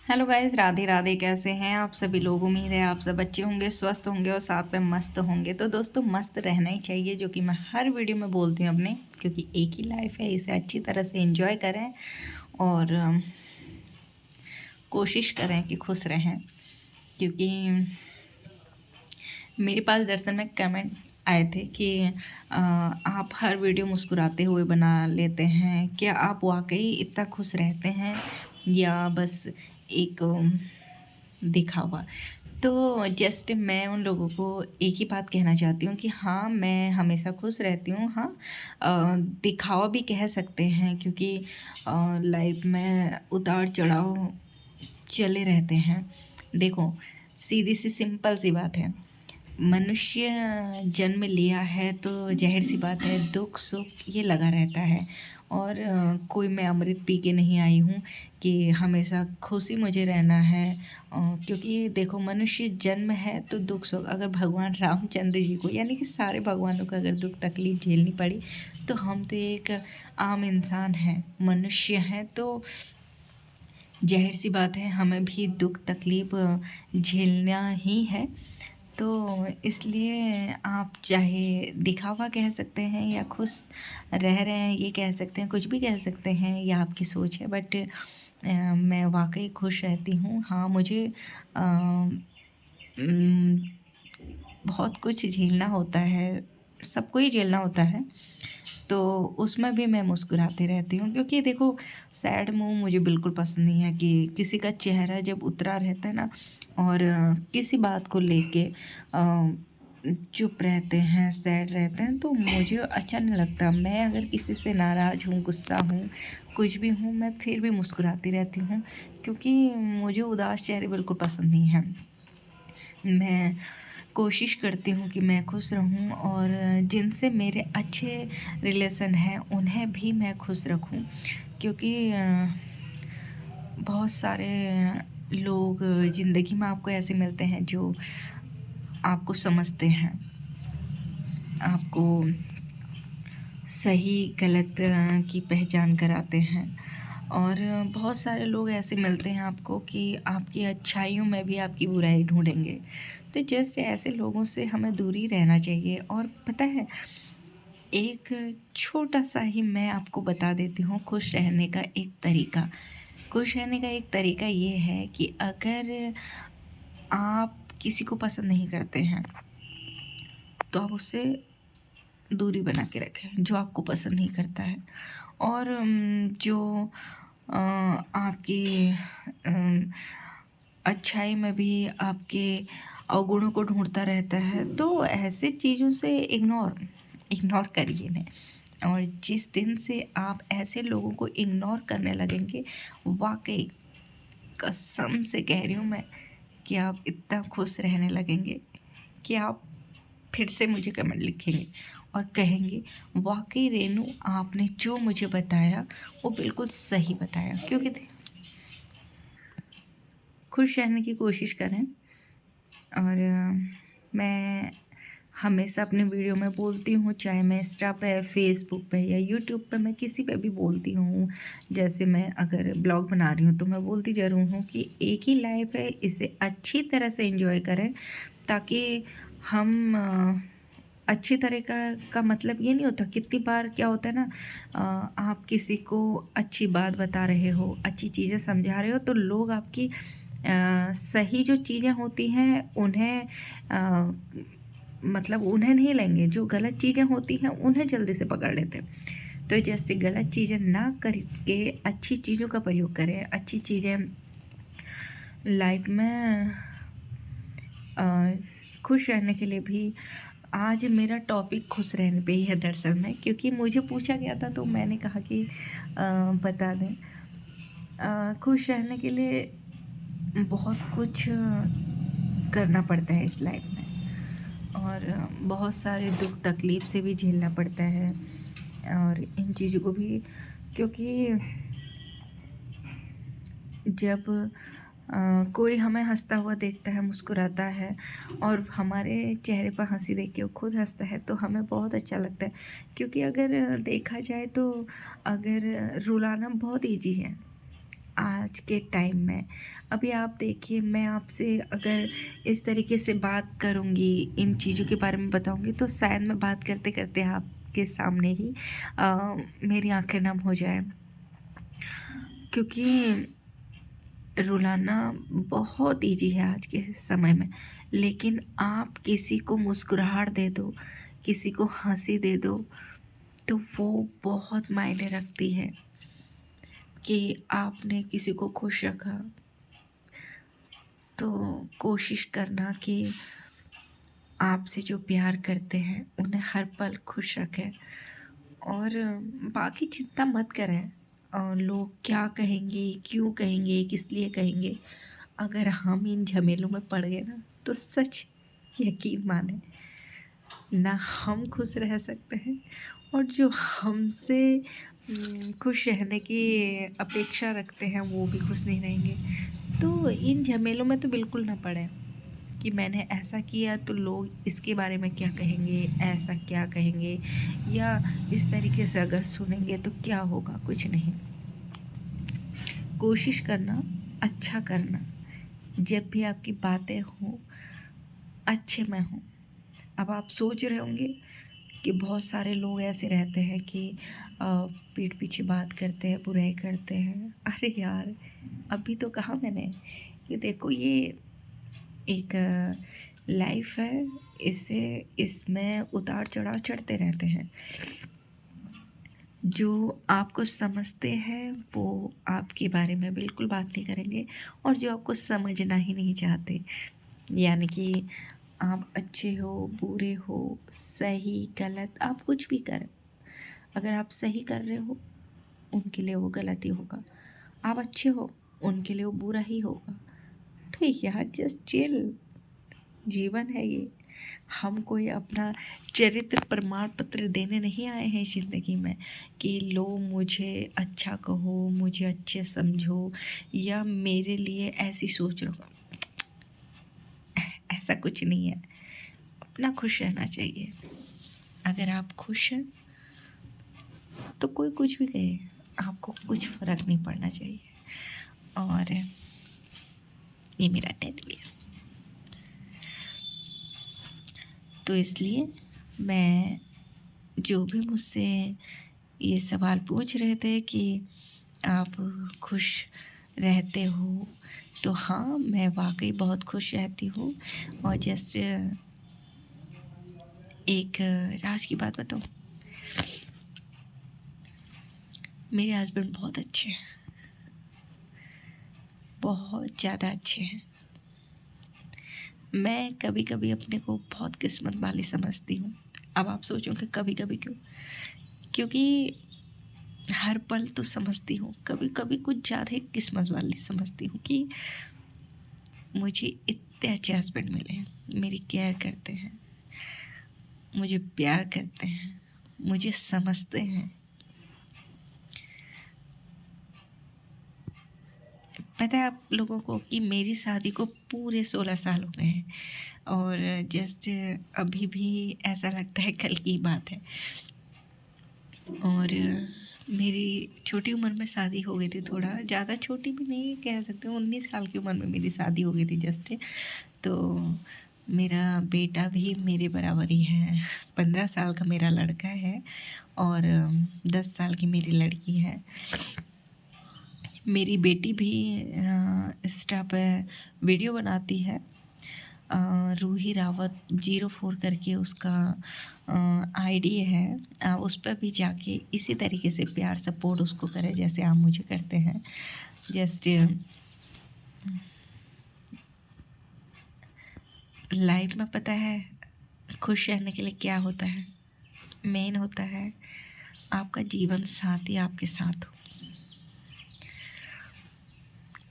Hello guys, Radhe Radhe. कैसे हैं आप सभी लोग? उम्मीद है आप सब अच्छे होंगे, स्वस्थ होंगे और साथ में मस्त होंगे। तो दोस्तों, मस्त रहना ही चाहिए, जो कि मैं हर वीडियो में बोलती हूँ अपने, क्योंकि एक ही लाइफ है, इसे अच्छी तरह से एंजॉय करें और कोशिश करें कि खुश रहें। क्योंकि मेरे पास दरअसल में कमेंट आए थे कि आप हर वीडियो मुस्कुराते हुए बना लेते हैं, क्या आप वाकई इतना खुश रहते हैं या बस एक दिखावा? तो जस्ट मैं उन लोगों को एक ही बात कहना चाहती हूँ कि हाँ, मैं हमेशा खुश रहती हूँ। हाँ, दिखावा भी कह सकते हैं, क्योंकि लाइफ में उतार चढ़ाव चले रहते हैं। देखो, सीधी सी सिंपल सी बात है। मनुष्य जन्म लिया है तो ज़ाहिर सी बात है, दुख सुख ये लगा रहता है। और कोई मैं अमृत पी के नहीं आई हूँ कि हमेशा खुशी मुझे रहना है। क्योंकि देखो, मनुष्य जन्म है तो दुख सुख, अगर भगवान रामचंद्र जी को, यानी कि सारे भगवानों को अगर दुख तकलीफ झेलनी पड़ी, तो हम तो एक आम इंसान हैं, मनुष्य हैं, तो ज़ाहिर सी बात है हमें भी दुख तकलीफ झेलना ही है। तो इसलिए आप चाहे दिखावा कह सकते हैं या खुश रह रहे हैं ये कह सकते हैं, कुछ भी कह सकते हैं, ये आपकी सोच है। बट मैं वाक़ई खुश रहती हूँ। हाँ, मुझे उम, बहुत कुछ झेलना होता है, सबको ही झेलना होता है, तो उसमें भी मैं मुस्कुराती रहती हूँ। क्योंकि देखो, सैड मुँह मुझे बिल्कुल पसंद नहीं है कि किसी का चेहरा जब उतरा रहता है ना, और किसी बात को लेके चुप रहते हैं, सैड रहते हैं, तो मुझे अच्छा नहीं लगता। मैं अगर किसी से नाराज़ हूँ, गुस्सा हूँ, कुछ भी हूँ, मैं फिर भी मुस्कुराती रहती हूँ, क्योंकि मुझे उदास चेहरे बिल्कुल पसंद नहीं हैं। मैं कोशिश करती हूँ कि मैं खुश रहूँ, और जिनसे मेरे अच्छे रिलेशन हैं उन्हें भी मैं खुश रखूँ। क्योंकि बहुत सारे लोग ज़िंदगी में आपको ऐसे मिलते हैं जो आपको समझते हैं, आपको सही गलत की पहचान कराते हैं। और बहुत सारे लोग ऐसे मिलते हैं आपको कि आपकी अच्छाइयों में भी आपकी बुराई ढूँढेंगे। तो जस्ट ऐसे लोगों से हमें दूरी रहना चाहिए। और पता है, एक छोटा-सा ही मैं आपको बता देती हूँ खुश रहने का एक तरीका। खुश रहने का एक तरीका ये है कि अगर आप किसी को पसंद नहीं करते हैं, तो आप उससे दूरी बना के रखें, जो आपको पसंद नहीं करता है। और जो आपकी अम, अच्छाई में भी आपके अवगुणों को ढूँढता रहता है, तो ऐसे चीज़ों से इग्नोर इग्नोर करिए इन्हें। और जिस दिन से आप ऐसे लोगों को इग्नोर करने लगेंगे, वाक़ई कसम से कह रही हूँ मैं, कि आप इतना खुश रहने लगेंगे कि आप फिर से मुझे कमेंट लिखेंगे और कहेंगे, वाक़ई रेनू, आपने जो मुझे बताया वो बिल्कुल सही बताया। क्योंकि खुश रहने की कोशिश करें। और मैं हमेशा अपने वीडियो में बोलती हूँ, चाहे मैं इंस्टा पे, फेसबुक पे या यूट्यूब पे, मैं किसी पे भी बोलती हूँ। जैसे मैं अगर ब्लॉग बना रही हूँ तो मैं बोलती ज़रूर हूँ कि एक ही लाइफ है, इसे अच्छी तरह से एंजॉय करें, ताकि हम अच्छी तरह का मतलब ये नहीं होता। कितनी बार क्या होता है ना, आप किसी को अच्छी बात बता रहे हो, अच्छी चीज़ें समझा रहे हो, तो लोग आपकी सही जो चीज़ें होती हैं उन्हें मतलब उन्हें नहीं लेंगे, जो गलत चीज़ें होती हैं उन्हें जल्दी से पकड़ लेते हैं। तो जैसे गलत चीज़ें ना करके अच्छी चीज़ों का प्रयोग करें, अच्छी चीज़ें लाइफ में अ, खुश रहने के लिए भी। आज मेरा टॉपिक खुश रहने पे ही है दरअसल में, क्योंकि मुझे पूछा गया था तो मैंने कहा कि बता दें। खुश रहने के लिए बहुत कुछ करना पड़ता है इस लाइफ में, और बहुत सारे दुख तकलीफ से भी झेलना पड़ता है, और इन चीज़ों को भी। क्योंकि जब कोई हमें हंसता हुआ देखता है, मुस्कुराता है, और हमारे चेहरे पर हंसी देख के वो खुद हंसता है, तो हमें बहुत अच्छा लगता है। क्योंकि अगर देखा जाए तो अगर रुलाना बहुत ईजी है, आज के टाइम में। अभी आप देखिए, मैं आपसे अगर इस तरीके से बात करूँगी, इन चीज़ों के बारे में बताऊँगी, तो शायद मैं बात करते-करते आपके सामने ही मेरी आँखें नम हो जाएँ। क्योंकि रुलाना बहुत ईज़ी है आज के समय में, लेकिन आप किसी को मुस्कुराहट दे दो, किसी को हँसी दे दो, तो वो बहुत मायने रखती है कि आपने किसी को खुश रखा। तो कोशिश करना कि आपसे जो प्यार करते हैं उन्हें हर पल खुश रखें, और बाकी चिंता मत करें लोग क्या कहेंगे, क्यों कहेंगे, किस लिए कहेंगे। अगर हम इन झमेलों में पड़ गए ना, तो सच यकीन माने, ना हम खुश रह सकते हैं, और जो हमसे खुश रहने की अपेक्षा रखते हैं वो भी खुश नहीं रहेंगे। तो इन झमेलों में तो बिल्कुल ना पड़े कि मैंने ऐसा किया तो लोग इसके बारे में क्या कहेंगे, ऐसा क्या कहेंगे, या इस तरीके से अगर सुनेंगे तो क्या होगा, कुछ नहीं। कोशिश करना, अच्छा करना, जब भी आपकी बातें हों, अच्छे में हों। अब आप सोच रहे होंगे कि बहुत सारे लोग ऐसे रहते हैं कि पीठ पीछे बात करते हैं, बुराई करते हैं। अरे यार, अभी तो कहा मैंने कि देखो, ये एक लाइफ है, इसे इसमें उतार चढ़ाव चढ़ते रहते हैं। जो आपको समझते हैं वो आपके बारे में बिल्कुल बात नहीं करेंगे, और जो आपको समझना ही नहीं चाहते, यानी कि आप अच्छे हो, बुरे हो, सही गलत, आप कुछ भी करें, अगर आप सही कर रहे हो उनके लिए वो गलत ही होगा, आप अच्छे हो उनके लिए वो बुरा ही होगा। तो यार जस्ट चिल, जीवन है ये। हम कोई अपना चरित्र प्रमाण पत्र देने नहीं आए हैं ज़िंदगी में कि लो मुझे अच्छा कहो, मुझे अच्छे समझो, या मेरे लिए ऐसी सोच रखो। ऐसा कुछ नहीं है। अपना खुश रहना चाहिए। अगर आप खुश हैं तो कोई कुछ भी कहे, आपको कुछ फ़र्क नहीं पड़ना चाहिए। और ये मेरा टेडी बियर, तो इसलिए मैं, जो भी मुझसे ये सवाल पूछ रहे थे कि आप खुश रहते हो, तो हाँ, मैं वाकई बहुत खुश रहती हूँ। और जैसे एक राज की बात बताऊँ, मेरे हस्बैंड बहुत अच्छे हैं, बहुत ज़्यादा अच्छे हैं। मैं कभी कभी अपने को बहुत किस्मत वाली समझती हूँ। अब आप सोचोगे कभी कभी क्यों? क्योंकि हर पल तो समझती हूँ, कभी कभी कुछ ज़्यादा ही किस्मत वाली समझती हूँ कि मुझे इतने अच्छे हस्बैंड मिले हैं, मेरी केयर करते हैं, मुझे प्यार करते हैं, मुझे समझते हैं। पता है आप लोगों को कि मेरी शादी को पूरे 16 साल हो गए हैं, और जस्ट अभी भी ऐसा लगता है कल की बात है। और मेरी छोटी उम्र में शादी हो गई थी, थोड़ा ज़्यादा छोटी भी नहीं कह सकते, 19 साल की उम्र में मेरी शादी हो गई थी जस्ट। तो मेरा बेटा भी मेरे बराबर ही है, 15 साल का मेरा लड़का है, और 10 साल की मेरी लड़की है। मेरी बेटी भी इंस्टा पे वीडियो बनाती है, रूही रावत 04 करके उसका आईडी है। आप उस पर भी जाके इसी तरीके से प्यार सपोर्ट उसको करें जैसे आप मुझे करते हैं। जस्ट लाइफ में पता है खुश रहने के लिए क्या होता है? मेन होता है आपका जीवन साथी आपके साथ हो।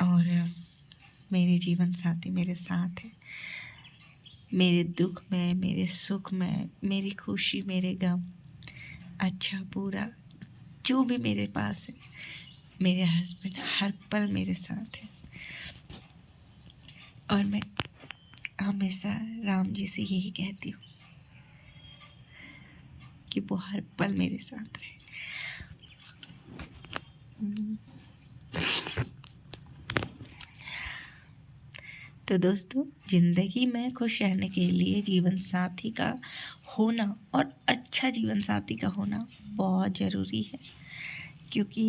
और मेरे जीवन साथी मेरे साथ है, मेरे दुख में, मेरे सुख में, मेरी खुशी, मेरे गम, अच्छा बुरा, जो भी मेरे पास है, मेरे हस्बैंड हर पल मेरे साथ है। और मैं हमेशा राम जी से यही कहती हूँ कि वो हर पल मेरे साथ रहे। तो दोस्तों, ज़िंदगी में खुश रहने के लिए जीवन साथी का होना और अच्छा जीवन साथी का होना बहुत ज़रूरी है। क्योंकि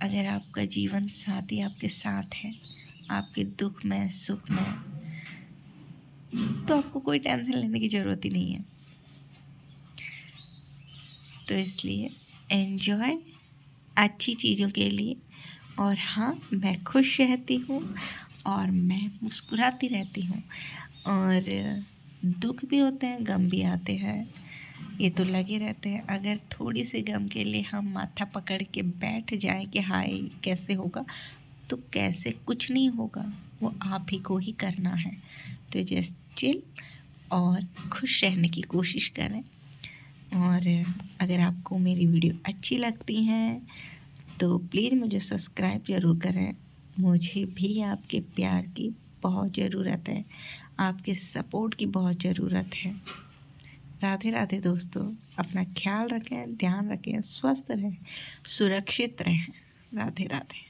अगर आपका जीवन साथी आपके साथ है, आपके दुख में सुख में, तो आपको कोई टेंशन लेने की ज़रूरत ही नहीं है। तो इसलिए एन्जॉय अच्छी चीज़ों के लिए। और हाँ, मैं खुश रहती हूँ और मैं मुस्कुराती रहती हूँ। और दुख भी होते हैं, गम भी आते हैं, ये तो लगे रहते हैं। अगर थोड़ी सी गम के लिए हम माथा पकड़ के बैठ जाएं कि हाय कैसे होगा, तो कैसे कुछ नहीं होगा, वो आप ही को ही करना है। तो जस्ट चिल और खुश रहने की कोशिश करें। और अगर आपको मेरी वीडियो अच्छी लगती हैं तो प्लीज़ मुझे सब्सक्राइब ज़रूर करें। मुझे भी आपके प्यार की बहुत ज़रूरत है, आपके सपोर्ट की बहुत ज़रूरत है। राधे राधे दोस्तों, अपना ख्याल रखें, ध्यान रखें, स्वस्थ रहें, सुरक्षित रहें। राधे राधे।